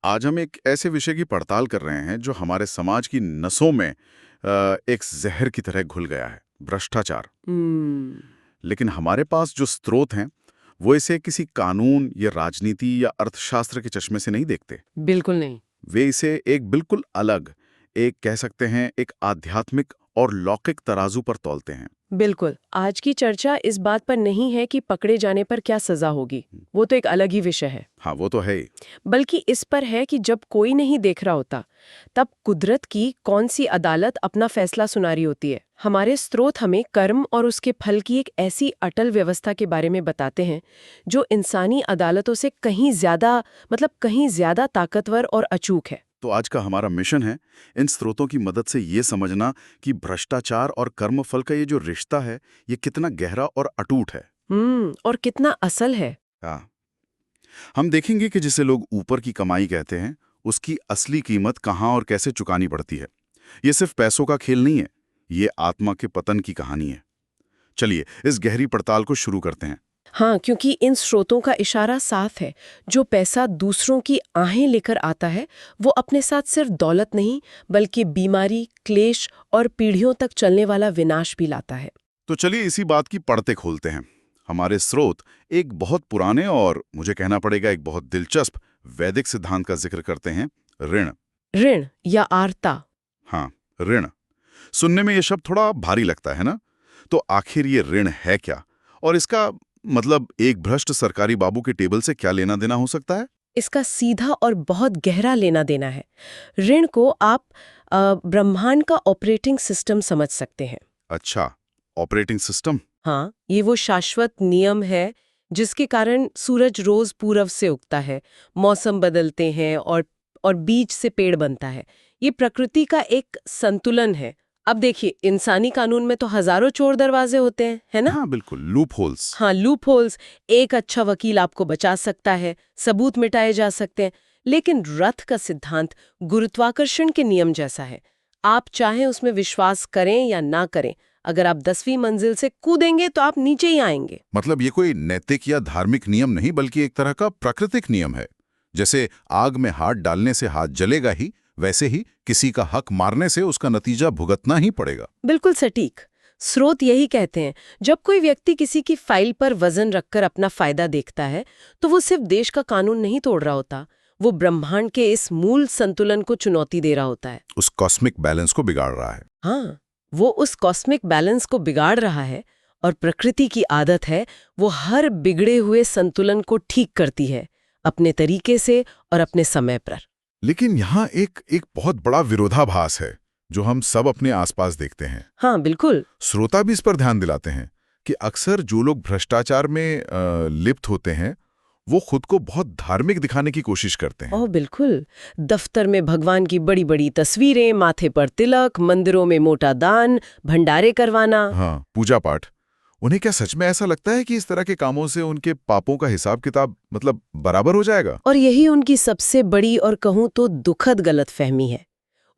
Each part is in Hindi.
आज हम एक ऐसे विषय की पड़ताल कर रहे हैं जो हमारे समाज की नसों में एक जहर की तरह घुल गया है, भ्रष्टाचार। हम्म। लेकिन हमारे पास जो स्रोत हैं वो इसे किसी कानून या राजनीति या अर्थशास्त्र के चश्मे से नहीं देखते। बिल्कुल नहीं। वे इसे एक बिल्कुल अलग, एक कह सकते हैं एक आध्यात्मिक और लौकिक तराजू पर तौलते हैं। बिल्कुल, आज की चर्चा इस बात पर नहीं है कि पकड़े जाने पर क्या सजा होगी, वो तो एक अलग ही विषय है। हाँ, वो तो है ही। बल्कि इस पर है कि जब कोई नहीं देख रहा होता, तब कुदरत की कौन सी अदालत अपना फैसला सुना रही होती है। हमारे स्रोत हमें कर्म और उसके फल की एक ऐसी अटल व्यवस्था के बारे में बताते हैं, जो इंसानी अदालतों से कहीं ज्यादा ताकतवर और अचूक है। तो आज का हमारा मिशन है इन स्रोतों की मदद से ये समझना कि भ्रष्टाचार और कर्मफल का ये जो रिश्ता है ये कितना गहरा और अटूट है। और कितना असल है। हाँ, हम देखेंगे कि जिसे लोग ऊपर की कमाई कहते हैं उसकी असली कीमत कहाँ और कैसे चुकानी पड़ती है। ये सिर्फ पैसों का खेल नहीं है, ये आत्मा के पतन की कहानी है। चलिए इस गहरी पड़ताल को शुरू करते हैं। हाँ, क्योंकि इन स्रोतों का इशारा साफ है। जो पैसा दूसरों की आहें लेकर आता है, वो अपने साथ सिर्फ दौलत नहीं, बल्कि बीमारी, क्लेश और पीढ़ियों तक चलने वाला विनाश भी लाता है। तो चलिए इसी बात की परतें खोलते हैं। हमारे स्रोत एक बहुत पुराने और मुझे कहना पड़ेगा एक बहुत दिलचस्प वैदिक सिद्धांत का जिक्र करते हैं, ऋण। ऋण या आर्ता। हाँ, ऋण। सुनने में ये शब्द थोड़ा भारी लगता है ना? तो आखिर ये ऋण है क्या? और इसका मतलब एक भ्रष्ट सरकारी बाबू के टेबल से क्या लेना देना हो सकता है? इसका सीधा और बहुत गहरा लेना देना है। ऋण को आप ब्रह्मांड का ऑपरेटिंग सिस्टम समझ सकते हैं। अच्छा, ऑपरेटिंग सिस्टम। हाँ, ये वो शाश्वत नियम है जिसके कारण सूरज रोज पूरब से उगता है, मौसम बदलते हैं और बीज से पेड़ बनता है। ये प्रकृति का एक संतुलन है। अब देखिए, इंसानी कानून में तो हजारों चोर दरवाजे होते हैं, है ना? हाँ, बिल्कुल, लूप होल्स। हाँ, लूप होल्स। एक अच्छा वकील आपको बचा सकता है, सबूत मिटाए जा सकते हैं। लेकिन रथ का सिद्धांत गुरुत्वाकर्षण के नियम जैसा है। आप चाहे उसमें विश्वास करें या ना करें, अगर आप 10वीं मंजिल से कूदेंगे तो आप नीचे ही आएंगे। मतलब ये कोई नैतिक या धार्मिक नियम नहीं बल्कि एक तरह का प्राकृतिक नियम है। जैसे आग में हाथ डालने से हाथ जलेगा ही, वैसे ही किसी का हक मारने से उसका नतीजा भुगतना ही पड़ेगा। बिल्कुल सटीक। स्रोत यही कहते हैं, जब कोई व्यक्ति किसी की फाइल पर वजन रखकर अपना फायदा देखता है, तो वो सिर्फ देश का कानून नहीं तोड़ रहा होता, वो ब्रह्मांड के इस मूल संतुलन को चुनौती दे रहा होता है। उस कॉस्मिक बैलेंस को बिगाड़ रहा है। हाँ, वो उस कॉस्मिक बैलेंस को बिगाड़ रहा है। और प्रकृति की आदत है, वो हर बिगड़े हुए संतुलन को ठीक करती है, अपने तरीके से और अपने समय पर। लेकिन यहाँ एक बहुत बड़ा विरोधाभास है जो हम सब अपने आसपास देखते हैं। हाँ, बिल्कुल। श्रोता भी इस पर ध्यान दिलाते हैं कि अक्सर जो लोग भ्रष्टाचार में लिप्त होते हैं वो खुद को बहुत धार्मिक दिखाने की कोशिश करते हैं। ओह बिल्कुल। दफ्तर में भगवान की बड़ी बड़ी तस्वीरें, माथे पर तिलक, मंदिरों में मोटा दान, भंडारे करवाना। हाँ, पूजा पाठ। उन्हें क्या सच में ऐसा लगता है कि इस तरह के कामों से उनके पापों का हिसाब किताब मतलब बराबर हो जाएगा? और यही उनकी सबसे बड़ी और कहूँ तो दुखद गलतफहमी है।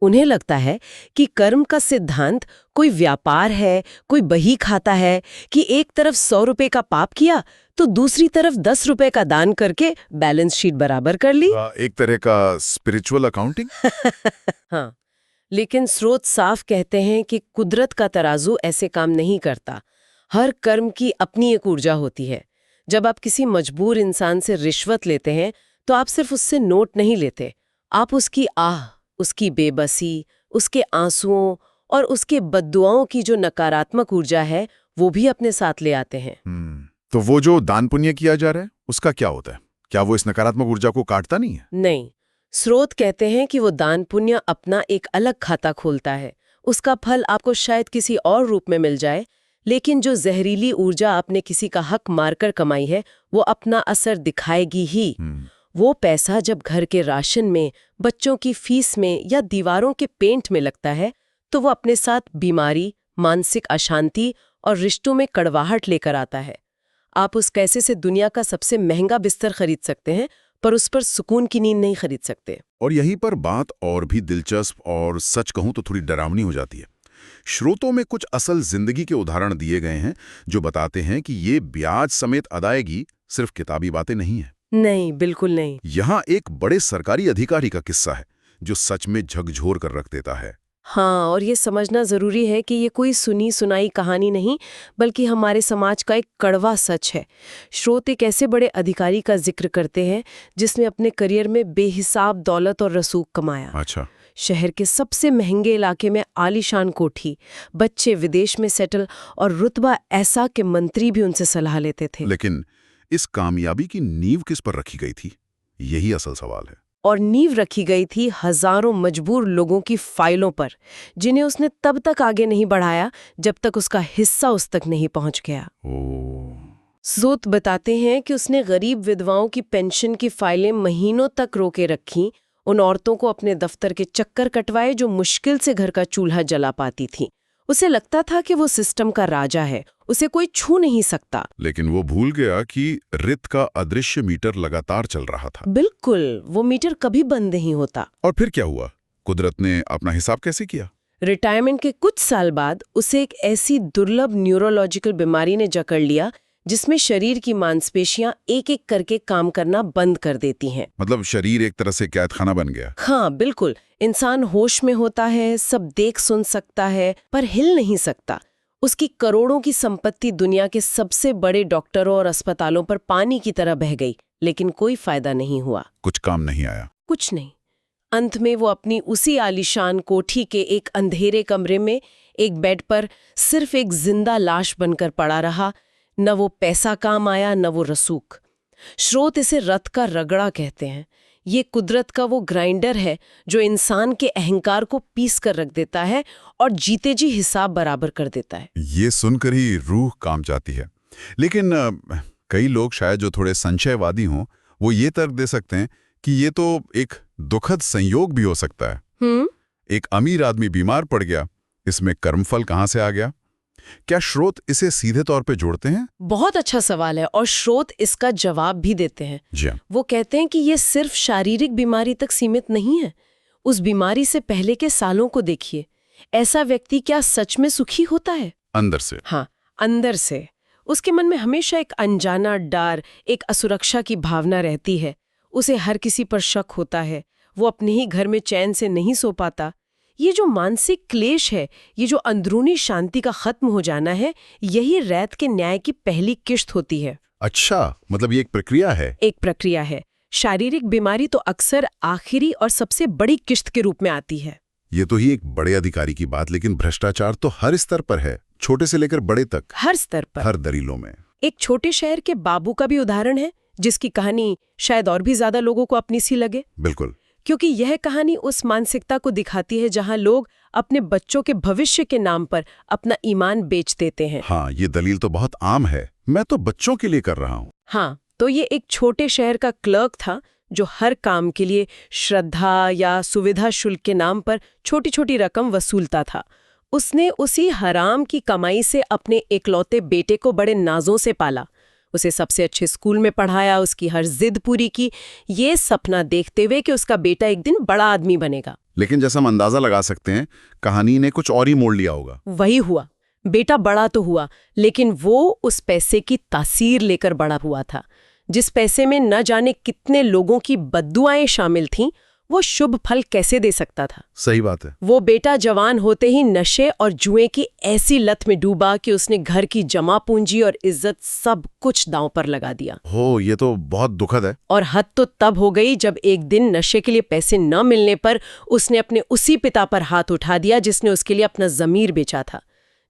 उन्हें लगता है कि कर्म का सिद्धांत कोई व्यापार है, कोई बही खाता है कि एक तरफ 100 रुपए का पाप किया तो दूसरी तरफ 10 रुपए का दान करके बैलेंस शीट बराबर कर ली। एक तरह का स्पिरिचुअल अकाउंटिंग। हाँ, लेकिन स्रोत साफ कहते हैं कि कुदरत का तराजू ऐसे काम नहीं करता। हर कर्म की अपनी एक ऊर्जा होती है। जब आप किसी मजबूर इंसान से रिश्वत लेते हैं, तो आप सिर्फ उससे नोट नहीं लेते, आप उसकी आह, उसकी बेबसी, उसके आंसुओं और उसके बद्दुआओं की जो नकारात्मक ऊर्जा है, वो भी अपने साथ ले आते हैं। तो वो जो दान पुण्य किया जा रहा है उसका क्या होता है? क्या वो इस नकारात्मक ऊर्जा को काटता नहीं है? नहीं, स्रोत कहते हैं कि वो दान पुण्य अपना एक अलग खाता खोलता है। उसका फल आपको शायद किसी और रूप में मिल जाए, लेकिन जो जहरीली ऊर्जा आपने किसी का हक मारकर कमाई है, वो अपना असर दिखाएगी ही। वो पैसा जब घर के राशन में, बच्चों की फीस में या दीवारों के पेंट में लगता है, तो वो अपने साथ बीमारी, मानसिक अशांति और रिश्तों में कड़वाहट लेकर आता है। आप उस पैसे से दुनिया का सबसे महंगा बिस्तर खरीद सकते हैं, पर उस पर सुकून की नींद नहीं खरीद सकते। और यहीं पर बात और भी दिलचस्प और सच कहूं तो थोड़ी डरावनी हो जाती है। श्रोतों में कुछ असल जिंदगी के उदाहरण दिए गए हैं जो बताते हैं कि ये ब्याज समेत अदायगी सिर्फ किताबी बातें नहीं है। नहीं, बिल्कुल नहीं। यहाँ एक बड़े सरकारी अधिकारी का किस्सा है जो सच में झकझोर कर रख देता है। हाँ, और ये समझना जरूरी है कि ये कोई सुनी सुनाई कहानी नहीं, बल्कि हमारे समाज का एक कड़वा सच है। स्रोत एक ऐसे बड़े अधिकारी का जिक्र करते हैं जिसने अपने करियर में बेहिसाब दौलत और रसूख कमाया। अच्छा। शहर के सबसे महंगे इलाके में आलीशान कोठी, बच्चे विदेश में सेटल, और रुतबा ऐसा कि मंत्री भी उनसे सलाह लेते थे। लेकिन इस कामयाबी की नींव किस पर रखी गई थी, यही असल सवाल है। और नींव रखी गई थी हजारों मजबूर लोगों की फाइलों पर, जिन्हें उसने तब तक आगे नहीं बढ़ाया जब तक उसका हिस्सा उस तक नहीं पहुंच गया। स्रोत बताते हैं कि उसने गरीब विधवाओं की पेंशन की फाइलें महीनों तक रोके रखीं, उन औरतों को अपने दफ्तर के चक्कर कटवाए जो मुश्किल से घर का चूल्हा जला पाती थीं। उसे लगता था कि वो सिस्टम का राजा है, उसे कोई छू नहीं सकता। लेकिन वो भूल गया कि रित का अदृश्य मीटर लगातार चल रहा था। बिल्कुल, वो मीटर कभी बंद नहीं होता। और फिर क्या हुआ? कुदरत ने अपना हिसाब कैसे किया? रिटायरमेंट के कुछ साल बाद उसे एक ऐसी दुर्लभ न्यूरोलॉजिकल बीमारी ने जकड़ लिया जिसमें शरीर की मांसपेशियां एक एक करके काम करना बंद कर देती हैं। मतलब शरीर एक तरह से कैदखाना बन गया। हाँ, बिल्कुल। इंसान होश में होता है, सब देख सुन सकता है, पर हिल नहीं सकता। उसकी करोड़ों की संपत्ति दुनिया के सबसे बड़े डॉक्टरों और अस्पतालों पर पानी की तरह बह गई, लेकिन कोई फायदा नहीं हुआ। कुछ काम नहीं आया। कुछ नहीं। अंत में वो अपनी उसी आलीशान कोठी के एक अंधेरे कमरे में एक बेड पर सिर्फ एक जिंदा लाश बनकर पड़ा रहा। न वो पैसा काम आया, न वो रसूख। स्रोत इसे रथ का रगड़ा कहते हैं। ये कुदरत का वो ग्राइंडर है जो इंसान के अहंकार को पीस कर रख देता है और जीते जी हिसाब बराबर कर देता है। ये सुनकर ही रूह काम जाती है। लेकिन कई लोग शायद जो थोड़े संशयवादी हों, वो ये तर्क दे सकते हैं कि ये तो एक दुखद संयोग भी हो सकता है। एक अमीर आदमी बीमार पड़ गया, इसमें कर्मफल कहाँ से आ गया? क्या स्रोत इसे सीधे तौर पे जोड़ते हैं? बहुत अच्छा सवाल है, और स्रोत इसका जवाब भी देते हैं। जी। वो कहते हैं कि ये सिर्फ शारीरिक बीमारी तक सीमित नहीं है। उस बीमारी से पहले के सालों को देखिए। ऐसा व्यक्ति क्या सच में सुखी होता है? अंदर से। हाँ, अंदर से। उसके मन में हमेशा एक अनजाना डर, एक असुरक्षा की भावना रहती है। उसे हर किसी पर शक होता है। वो अपने ही घर में चैन से नहीं सो पाता। ये जो मानसिक क्लेश है, ये जो अंदरूनी शांति का खत्म हो जाना है, यही रैत के न्याय की पहली किश्त होती है। अच्छा, मतलब ये एक प्रक्रिया है। एक प्रक्रिया है। शारीरिक बीमारी तो अक्सर आखिरी और सबसे बड़ी किश्त के रूप में आती है। ये तो ही एक बड़े अधिकारी की बात, लेकिन भ्रष्टाचार तो हर स्तर पर है, छोटे से लेकर बड़े तक। हर स्तर पर, हर दरीलों में। एक छोटे शहर के बाबू का भी उदाहरण है, जिसकी कहानी शायद और भी ज्यादा लोगों को अपनी सी लगे। बिल्कुल। क्योंकि यह कहानी उस मानसिकता को दिखाती है जहां लोग अपने बच्चों के भविष्य के नाम पर अपना ईमान बेच देते हैं। हाँ, ये दलील तो बहुत आम है, मैं तो बच्चों के लिए कर रहा हूँ। हाँ, तो ये एक छोटे शहर का क्लर्क था जो हर काम के लिए श्रद्धा या सुविधा शुल्क के नाम पर छोटी छोटी रकम वसूलता था। उसने उसी हराम की कमाई से अपने इकलौते बेटे को बड़े नाजों से पाला, उसे सबसे अच्छे स्कूल में पढ़ाया, उसकी हर जिद पूरी की, ये सपना देखते हुए कि उसका बेटा एक दिन बड़ा आदमी बनेगा। लेकिन जैसा हम अंदाजा लगा सकते हैं, कहानी ने कुछ और ही मोड़ लिया होगा। वही हुआ। बेटा बड़ा तो हुआ, लेकिन वो उस पैसे की तासीर लेकर बड़ा हुआ था। जिस पैसे में न जाने कितने लोगों की बद्दुआएं शामिल थीं, वो शुभ फल कैसे दे सकता था? सही बात है। वो बेटा जवान होते ही नशे और जुए की ऐसी लत में डूबा कि उसने घर की जमा पूंजी और इज्जत सब कुछ दांव पर लगा दिया। हो, ये तो बहुत दुखद है। और हद तो तब हो गई जब एक दिन नशे के लिए पैसे न मिलने पर उसने अपने उसी पिता पर हाथ उठा दिया जिसने उसके लिए अपना ज़मीर बेचा था।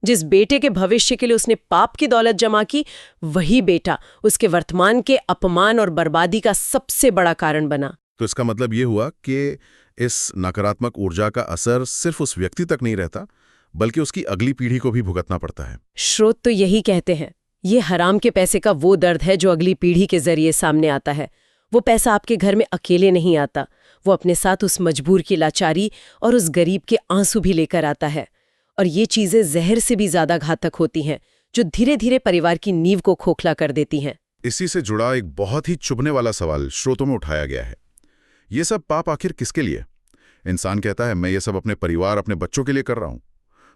जिस बेटे के भविष्य के लिए उसने पाप की दौलत जमा की, वही बेटा उसके वर्तमान के अपमान और बर्बादी का सबसे बड़ा कारण बना। तो इसका मतलब ये हुआ कि इस नकारात्मक ऊर्जा का असर सिर्फ उस व्यक्ति तक नहीं रहता, बल्कि उसकी अगली पीढ़ी को भी भुगतना पड़ता है। स्रोत तो यही कहते हैं, ये हराम के पैसे का वो दर्द है जो अगली पीढ़ी के जरिए सामने आता है। वो पैसा आपके घर में अकेले नहीं आता, वो अपने साथ उस मजबूर की लाचारी और उस गरीब के आंसू भी लेकर आता है। और ये चीजें जहर से भी ज्यादा घातक होती हैं, जो धीरे धीरे परिवार की नींव को खोखला कर देती हैं। इसी से जुड़ा एक बहुत ही चुभने वाला सवाल स्रोतों में उठाया गया है। ये सब पाप आखिर किसके लिए? इंसान कहता है, मैं ये सब अपने परिवार, अपने बच्चों के लिए कर रहा हूं।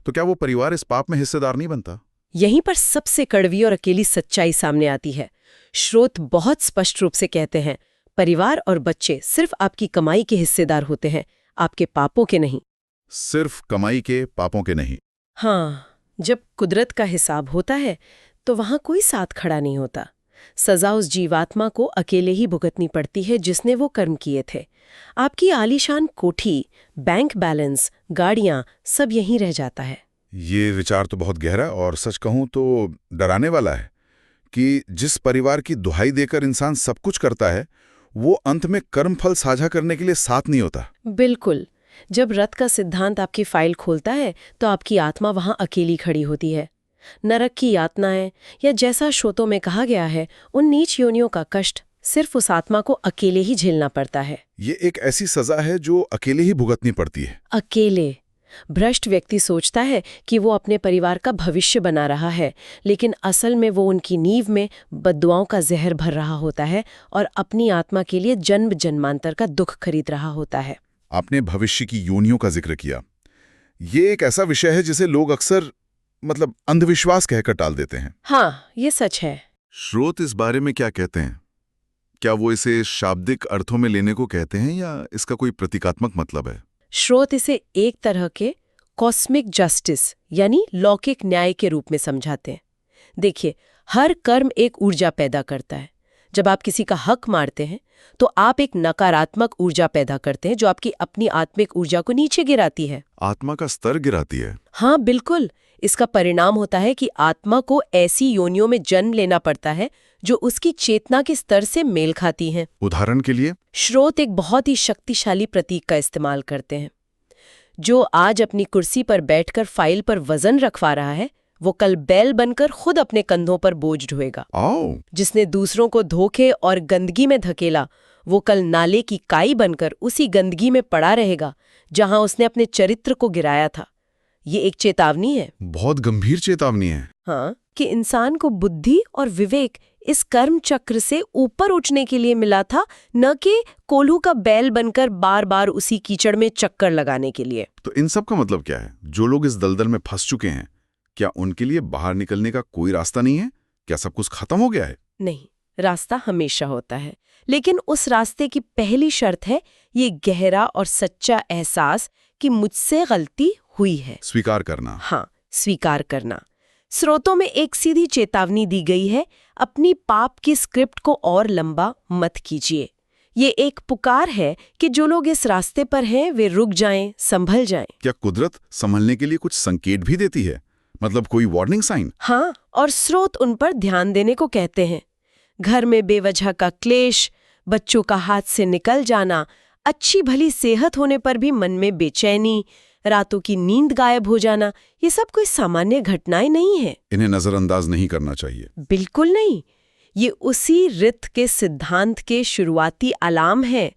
तो क्या वो परिवार इस पाप में हिस्सेदार नहीं बनता? यहीं पर सबसे कड़वी और अकेली सच्चाई सामने आती है। स्रोत बहुत स्पष्ट रूप से कहते हैं, परिवार और बच्चे सिर्फ आपकी कमाई के हिस्सेदार होते हैं, आपके पापों के नहीं। सिर्फ कमाई के, पापों के नहीं। हाँ, जब कुदरत का हिसाब होता है तो वहां कोई साथ खड़ा नहीं होता। सजा उस जीवात्मा को अकेले ही भुगतनी पड़ती है जिसने वो कर्म किए थे। आपकी आलीशान कोठी, बैंक बैलेंस, गाड़ियां, सब यहीं रह जाता है। ये विचार तो बहुत गहरा और सच कहूं तो डराने वाला है कि जिस परिवार की दुहाई देकर इंसान सब कुछ करता है, वो अंत में कर्म फल साझा करने के लिए साथ नहीं होता। बिल्कुल। जब रथ का सिद्धांत आपकी फाइल खोलता है तो आपकी आत्मा वहां अकेली खड़ी होती है। नरक की यातनाएं या जैसा श्रोतों में कहा गया है, उन नीच योनियों का कष्ट सिर्फ उस आत्मा को अकेले ही झेलना पड़ता है। ये एक ऐसी सजा है जो अकेले ही भुगतनी पड़ती है। अकेले। भ्रष्ट व्यक्ति सोचता है कि वो अपने परिवार का भविष्य बना रहा है, लेकिन असल में वो उनकी नींव में बद्दुआओं का जहर भर रहा होता है और अपनी आत्मा के लिए जन्म जन्मांतर का दुख खरीद रहा होता है। आपने भविष्य की योनियों का जिक्र किया। ये एक ऐसा विषय है जिसे लोग अक्सर अंधविश्वास कहकर टाल देते हैं। हाँ, ये सच है। स्रोत इस बारे में क्या कहते हैं? क्या वो इसे शाब्दिक अर्थों में लेने को कहते हैं या इसका कोई प्रतीकात्मक मतलब है? स्रोत इसे एक तरह के कॉस्मिक जस्टिस यानी लौकिक न्याय के रूप में समझाते हैं। देखिए, हर कर्म एक ऊर्जा पैदा करता है। जब आप किसी का हक मारते हैं तो आप एक नकारात्मक ऊर्जा पैदा करते हैं जो आपकी अपनी आत्मिक ऊर्जा को नीचे गिराती है। आत्मा का स्तर गिराती है। हाँ, बिल्कुल। इसका परिणाम होता है कि आत्मा को ऐसी योनियों में जन्म लेना पड़ता है जो उसकी चेतना के स्तर से मेल खाती हैं। उदाहरण के लिए, स्रोत एक बहुत ही शक्तिशाली प्रतीक का इस्तेमाल करते हैं। जो आज अपनी कुर्सी पर बैठकर फाइल पर वजन रखवा रहा है, वो कल बैल बनकर खुद अपने कंधों पर बोझ ढोएगा। जिसने दूसरों को धोखे और गंदगी में धकेला, वो कल नाले की काई बनकर उसी गंदगी में पड़ा रहेगा जहां उसने अपने चरित्र को गिराया था। ये एक चेतावनी है। बहुत गंभीर चेतावनी है। हाँ, कि इंसान को बुद्धि और विवेक इस कर्म चक्र से ऊपर उठने के लिए मिला था, न कि कोल्हू का बैल बनकर बार बार उसी कीचड़ में चक्कर लगाने के लिए। तो इन सब का मतलब क्या है? जो लोग इस दलदल में फंस चुके हैं, क्या उनके लिए बाहर निकलने का कोई रास्ता नहीं है? क्या सब कुछ खत्म हो गया है? नहीं, रास्ता हमेशा होता है, लेकिन उस रास्ते की पहली शर्त है ये गहरा और सच्चा एहसास कि मुझसे गलती हुई है। स्वीकार करना। हाँ, स्वीकार करना। स्रोतों में एक सीधी चेतावनी दी गई है, अपनी पाप की स्क्रिप्ट को और लंबा मत कीजिए। ये एक पुकार है कि जो लोग इस रास्ते पर हैं वे रुक जाएं, संभल जाएं। क्या कुदरत संभलने के लिए कुछ संकेत भी देती है? मतलब कोई वार्निंग साइन? हाँ, और स्रोत उन पर ध्यान देने को कहते हैं। घर में बेवजह का क्लेश, बच्चों का हाथ से निकल जाना, अच्छी भली सेहत होने पर भी मन में बेचैनी, रातों की नींद गायब हो जाना, ये सब कोई सामान्य घटनाएं नहीं है। इन्हें नजरअंदाज नहीं करना चाहिए। बिल्कुल नहीं। ये उसी रित के सिद्धांत के शुरुआती अलार्म है,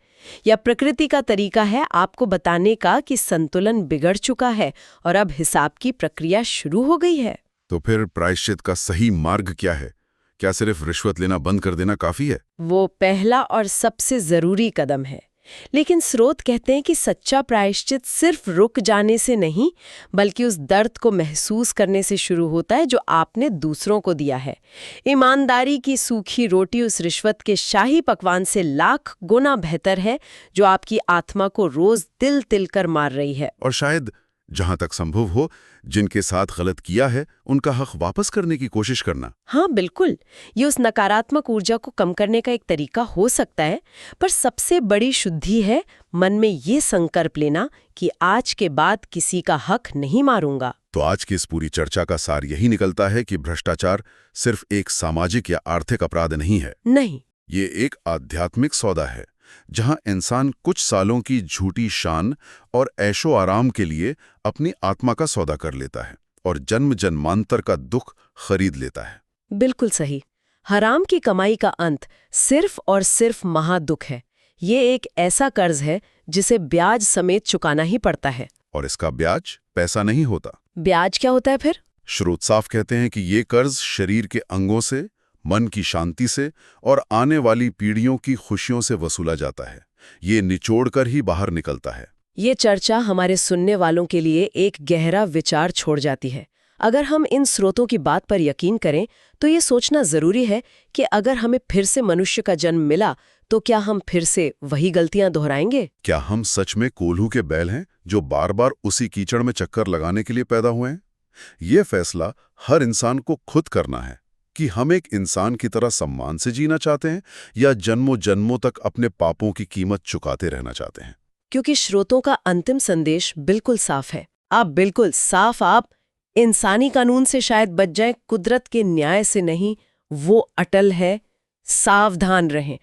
या प्रकृति का तरीका है आपको बताने का कि संतुलन बिगड़ चुका है और अब हिसाब की प्रक्रिया शुरू हो गई है। तो फिर प्रायश्चित का सही मार्ग क्या है? क्या सिर्फ रिश्वत लेना बंद कर देना काफी है? वो पहला और सबसे जरूरी कदम है। लेकिन स्रोत कहते हैं कि सच्चा प्रायश्चित सिर्फ रुक जाने से नहीं, बल्कि उस दर्द को महसूस करने से शुरू होता है जो आपने दूसरों को दिया है। ईमानदारी की सूखी रोटी उस रिश्वत के शाही पकवान से लाख गुना बेहतर है जो आपकी आत्मा को रोज तिल तिल कर मार रही है। और शायद जहां तक संभव हो, जिनके साथ गलत किया है उनका हक वापस करने की कोशिश करना। हाँ, बिल्कुल। ये उस नकारात्मक ऊर्जा को कम करने का एक तरीका हो सकता है, पर सबसे बड़ी शुद्धि है मन में ये संकल्प लेना कि आज के बाद किसी का हक नहीं मारूंगा। तो आज की इस पूरी चर्चा का सार यही निकलता है कि भ्रष्टाचार सिर्फ एक सामाजिक या आर्थिक अपराध नहीं है। नहीं, ये एक आध्यात्मिक सौदा है, जहां इंसान कुछ सालों की झूठी शान और ऐशो आराम के लिए अपनी आत्मा का सौदा कर लेता है और जन्म जन्मांतर का दुख खरीद लेता है। बिल्कुल सही। हराम की कमाई का अंत सिर्फ और सिर्फ महादुख है। ये एक ऐसा कर्ज है जिसे ब्याज समेत चुकाना ही पड़ता है। और इसका ब्याज पैसा नहीं होता। ब्याज क्या होता है फिर? स्रोत साफ कहते हैं कि ये कर्ज शरीर के अंगों से, मन की शांति से और आने वाली पीढ़ियों की खुशियों से वसूला जाता है। ये निचोड़ कर ही बाहर निकलता है। ये चर्चा हमारे सुनने वालों के लिए एक गहरा विचार छोड़ जाती है। अगर हम इन स्रोतों की बात पर यकीन करें तो ये सोचना जरूरी है कि अगर हमें फिर से मनुष्य का जन्म मिला तो क्या हम फिर से वही गलतियां दोहराएंगे? क्या हम सच में कोल्हू के बैल हैं जो बार बार उसी कीचड़ में चक्कर लगाने के लिए पैदा हुए हैं? ये फैसला हर इंसान को खुद करना है कि हम एक इंसान की तरह सम्मान से जीना चाहते हैं या जन्मों जन्मों तक अपने पापों की कीमत चुकाते रहना चाहते हैं। क्योंकि स्रोतों का अंतिम संदेश बिल्कुल साफ है। आप इंसानी कानून से शायद बच जाएं, कुदरत के न्याय से नहीं। वो अटल है, सावधान रहें।